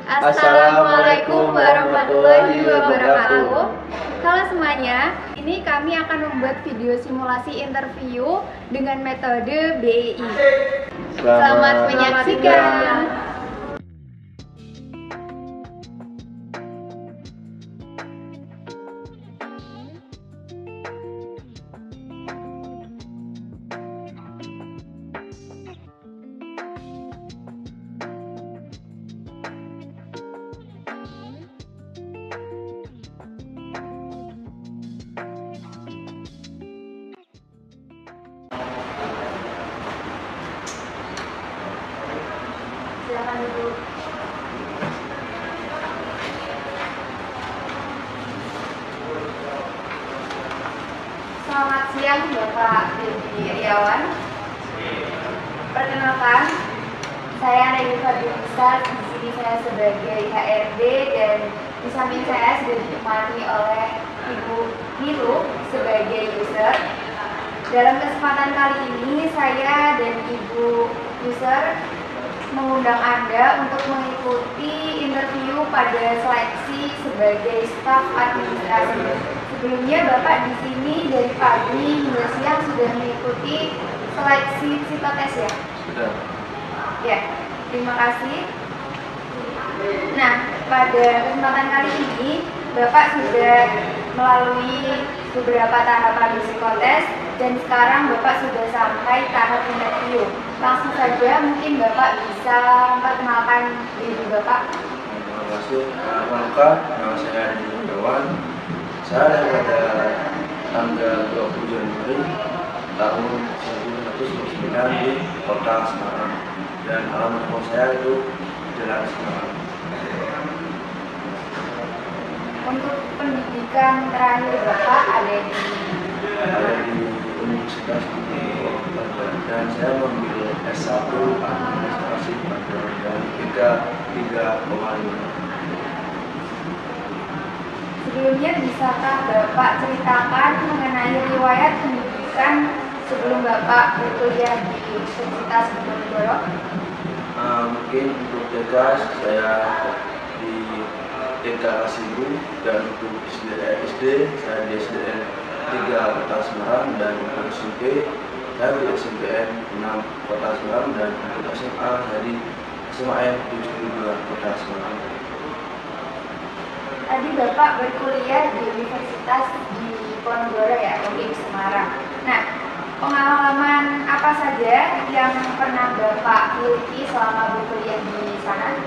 Assalamualaikum warahmatullahi wabarakatuh. Halo semuanya, ini kami akan membuat video simulasi interview dengan metode BEI. Selamat menyaksikan. Silakan duduk. Selamat siang Bapak Dedi Iriawan. Perkenalkan, saya Nayufa Binisa. Di sini saya sebagai HRD dan di samping saya sudah ditemani oleh Ibu Nilu sebagai user. Dalam kesempatan kali ini saya dan Ibu user mengundang Anda untuk mengikuti interview pada seleksi sebagai staf administrasi. Sebelumnya Bapak di sini dari pagi hingga siang sudah mengikuti seleksi psikotes ya? Sudah. Ya, terima kasih. Nah, pada kesempatan kali ini Bapak sudah melalui beberapa tahapan psikotes dan sekarang Bapak sudah sampai tahap interview. Langsung saja mungkin Bapak bisa memperkenalkan diri Bapak. Terima kasih. Nama saya Adi Iriawan. Saya pada tanggal 20 Januari tahun 1999 di Kota Semarang dan alamat rumah saya itu Jalan Semarang. Untuk pendidikan terakhir Bapak ada di Universitas Udayana dan saya mengambil S1 Administrasi Perguruan dan 3,5. Sebelumnya bisakah Bapak ceritakan mengenai riwayat pendidikan sebelum Bapak berkuliah di Universitas Diponegoro? Mungkin untuk TK saya di TK Kasibu dan untuk SD saya di SDN 3 Kota Semarang dan untuk SMP saya di SMPN 6 Kota Semarang dan untuk SMA saya di SMAN 72 Kota Semarang. Tadi Bapak berkuliah di Universitas Diponegoro ya, di Semarang. Nah, pengalaman apa saja yang pernah Bapak miliki selama berkuliah di sana?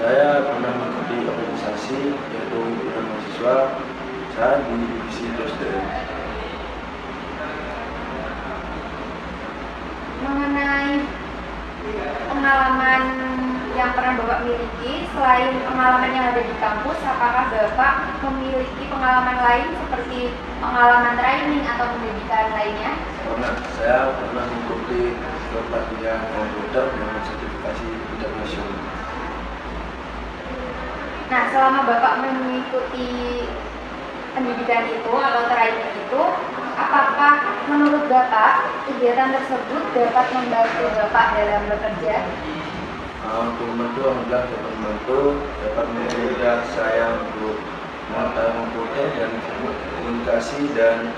Saya pernah mengikuti organisasi yaitu himpunan mahasiswa. Saya di divisi SDM. Mengenai pengalaman yang pernah Bapak miliki, selain pengalaman yang ada di kampus, apakah Bapak memiliki pengalaman lain seperti pengalaman training atau pendidikan lainnya? Saya pernah mengikuti pelatihan komputer dengan sertifikasi internasional. Nah, selama Bapak mengikuti pendidikan itu atau training itu, apakah menurut Bapak kegiatan tersebut dapat membantu Bapak dalam bekerja? Untuk membantu, alhamdulillah dapat membantu, dapat memudahkan saya untuk mengetahui komputer dan komunikasi dan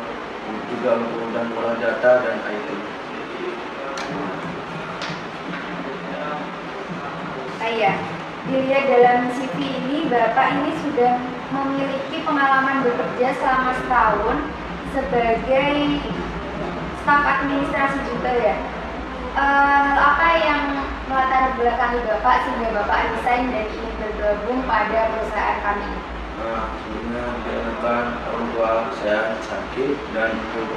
juga memudahkan olah data dan IT. Iya, dilihat dalam CV ini Bapak ini sudah memiliki pengalaman bekerja selama setahun sebagai staf administrasi juga ya. Apa yang melatar belakangi Bapak sehingga Bapak resign dan ingin bergabung pada perusahaan kami? Sebelumnya dikarenakan orang tua saya sakit dan untuk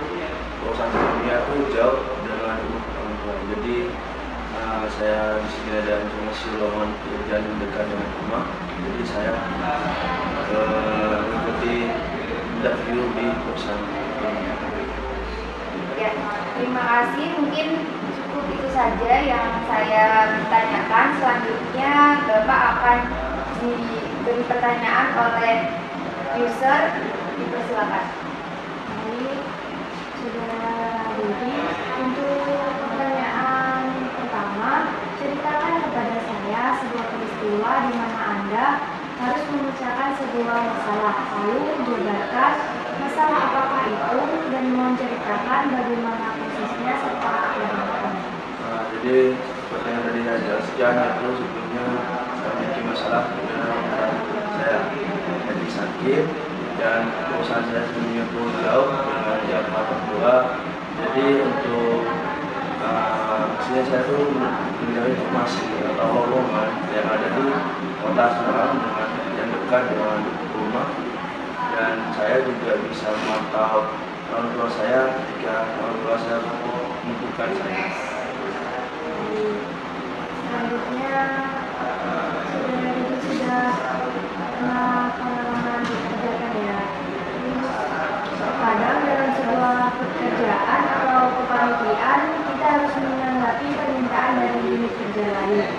perusahaan sebelumnya itu jauh dengan orang tua. Jadi saya di sini ada informasi lowongan pekerjaan yang dekat dengan rumah. Jadi saya mengikuti interview di perusahaan ini. Ya, terima kasih. Mungkin cukup itu saja yang saya tanyakan. Selanjutnya Bapak akan diberi pertanyaan oleh user. Dipersilakan. Baik, Saudara Dedi, untuk pertanyaan pertama, ceritakan kepada saya sebuah peristiwa di mana Anda Anda harus memecahkan sebuah masalah, lalu menjabarkan masalah apakah itu dan menceritakan bagaimana prosesnya serta kelanjutan. Jadi seperti yang tadi saya jelaskan itu sebelumnya saya memiliki masalah dengan orang saya jadi sakit dan perusahaan saya sebelumnya pun jauh dengan jarak orang tua. Jadi untuk sini saya tuh mencari informasi atau lowongan yang ada di kota Semarang dengan yang dekat dengan rumah, dan saya juga bisa memantau orang tua saya ketika orang tua saya membutuhkan saya. Selanjutnya, saudara itu sudah pernah pengalaman dikerjakan ya. Terkadang dalam sebuah pekerjaan atau kepanitiaan kita harus menanggapi permintaan dari unit kerja lain.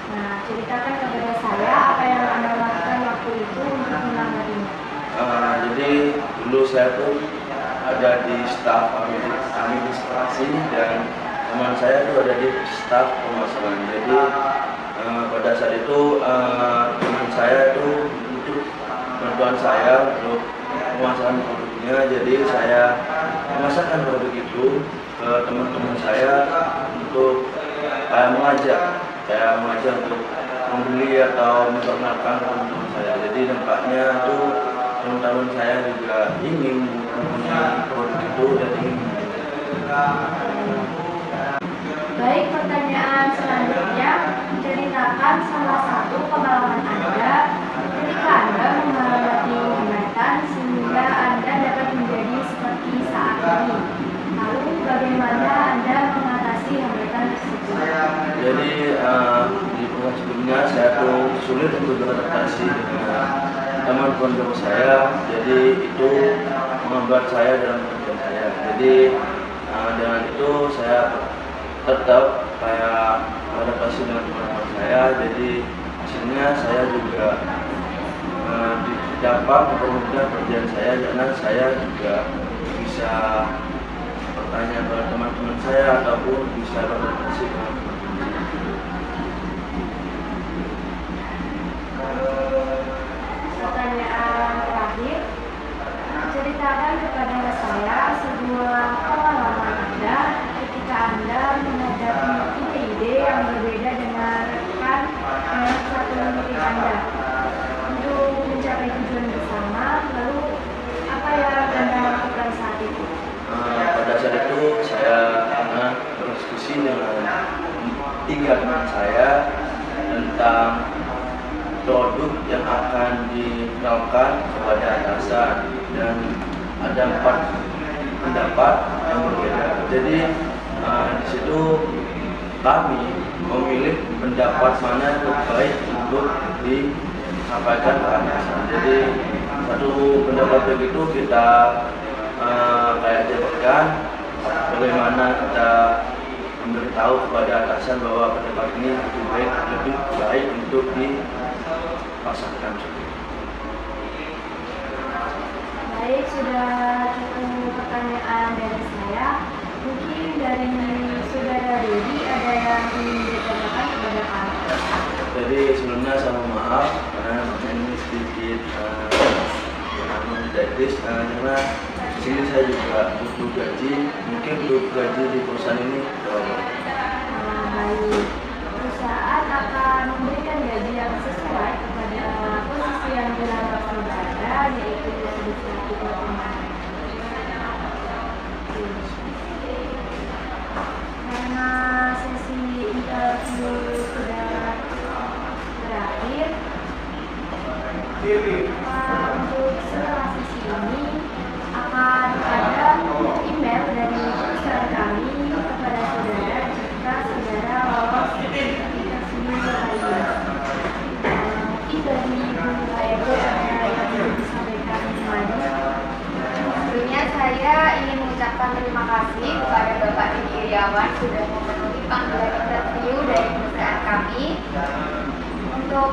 Nah, ceritakan kepada saya apa yang Anda lakukan waktu itu untuk menanggapinya. Jadi dulu saya tuh ada di staf administrasi dan teman saya tuh ada di staf pemasaran. Jadi pada saat itu teman saya tuh butuh bantuan saya untuk pemasaran produknya. Jadi saya memasarkan produk itu ke teman-teman saya untuk mengajak untuk membeli atau memperkenalkan teman-teman saya. Jadi nampaknya tuh teman-teman saya juga ingin mempunyai produk itu dan ingin. Baik, pertanyaan selanjutnya, ceritakan salah satu pengalaman Anda ketika Anda menghadapi hambatan sehingga Anda dapat menjadi seperti saat ini. Lalu bagaimana Anda mengatasi hambatan tersebut? Jadi di perusahaan sebelumnya saya tuh sulit untuk beradaptasi dengan teman-teman saya. Jadi itu menghambat saya dalam pekerjaan saya. Jadi dengan itu saya tetap kayak beradaptasi dengan teman-teman saya. Jadi hasilnya saya juga dapat mempermudah pekerjaan saya karena saya juga bisa bertanya kepada teman-teman saya ataupun bisa beradaptasi dengan teman-teman saya. Pertanyaan terakhir, ceritakan kepada saya sebuah pengalaman Anda ketika Anda menghadapi ide-ide yang berbeda dengan rekan satu unit Anda untuk mencapai tujuan bersama. Lalu apa yang Anda lakukan saat itu? Pada saat itu saya pernah berdiskusi dengan 3 teman saya tentang produk yang akan dikenalkan kepada atasan, dan ada 4 pendapat yang berbeda. Jadi di situ kami memilih pendapat mana yang terbaik untuk disampaikan ke atasan. Jadi satu pendapat begitu kita kayak jabarkan bagaimana kita memberitahu kepada atasan bahwa pendapat ini lebih baik untuk dipasarkan. Baik, sudah cukup pertanyaan dari saya. Mungkin dari saudara Dedi ada yang ingin ditanyakan kepada Anda. Jadi sebelumnya saya mohon maaf karena ini sedikit teknis, karena di sini saya juga butuh gaji. Mungkin untuk gaji di perusahaan ini berapa? Baik, perusahaan akan memberikan gaji yang sesuai kepada posisi yang dilamar saudara, yaitu sebesar 35. Karena sesi interview sudah berakhir, untuk setelah sesi ini akan ada email dari perusahaan kami kepada saudara jika saudara lolos interview kali ini. Mungkin dari Bu Aebo ada yang ingin disampaikan lagi. Sebelumnya saya ingin mengucapkan terima kasih kepada Bapak Didi Iriawan sudah memenuhi panggilan interview dari perusahaan kami. Untuk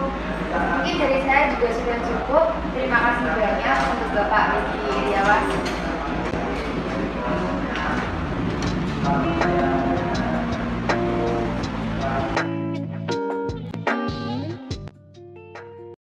mungkin dari saya juga sudah cukup. Terima kasih banyak untuk Bapak Didi Iriawan.